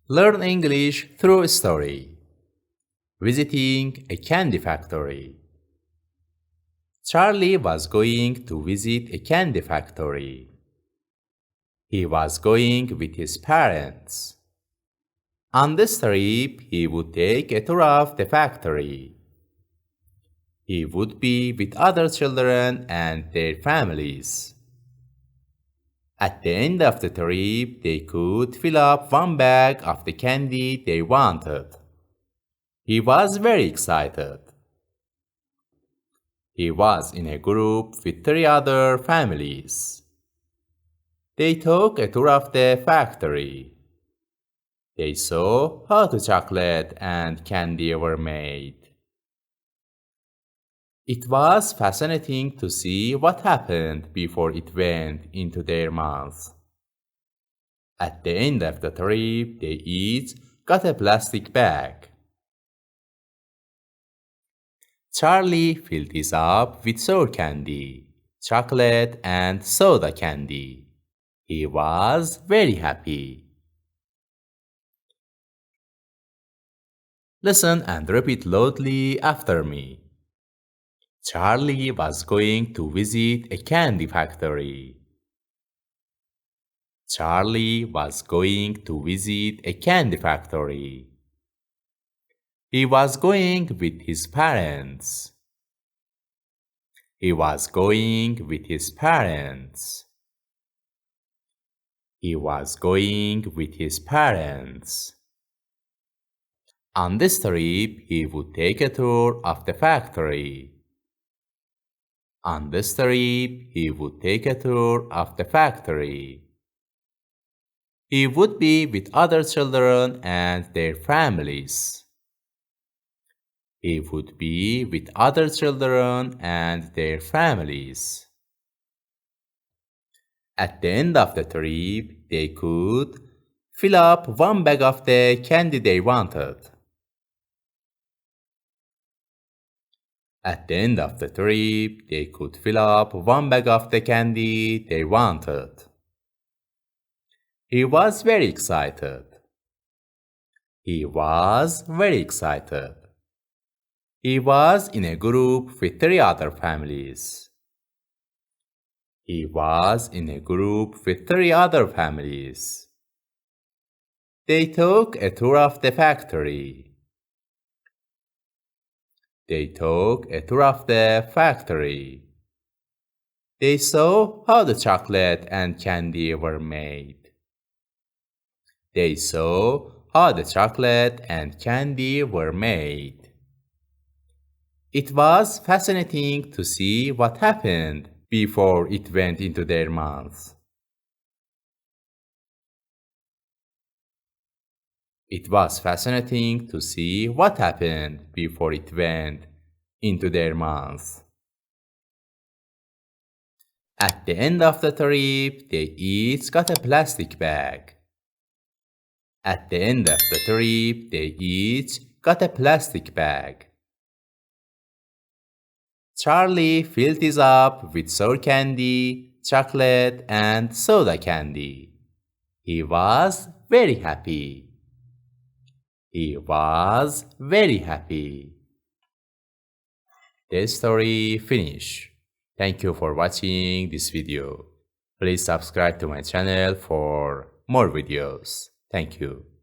Learn English through a story. Visiting a candy factory. Charlie was going to visit a candy factory. He was going with his parents. On this trip, he would take a tour of the factory. He would be with other children and their families. At the end of the trip, they could fill up one bag of the candy they wanted. He was very excited. He was in a group with 3 other families. They took a tour of the factory. They saw how the chocolate and candy were made. It was fascinating to see what happened before it went into their mouths. At the end of the trip, they each got a plastic bag. Charlie filled this up with sour candy, chocolate, and soda candy. He was very happy. Listen and repeat loudly after me. Charlie was going to visit a candy factory. Charlie was going to visit a candy factory. He was going with his parents. He was going with his parents. He was going with his parents. On this trip, he would take a tour of the factory. On this trip, he would take a tour of the factory. He would be with other children and their families. He would be with other children and their families. At the end of the trip, they could fill up one bag of the candy they wanted. At the end of the trip, they could fill up one bag of the candy they wanted. He was very excited. He was very excited. He was in a group with 3 other families. He was in a group with 3 other families. They took a tour of the factory. They took a tour of the factory. They saw how the chocolate and candy were made. They saw how the chocolate and candy were made. It was fascinating to see what happened before it went into their mouths. It was fascinating to see what happened before it went into their mouths. At the end of the trip, they each got a plastic bag. At the end of the trip, they each got a plastic bag. Charlie filled his up with sour candy, chocolate, and soda candy. He was very happy. He was very happy. The story finished. Thank you for watching this video. Please subscribe to my channel for more videos. Thank you.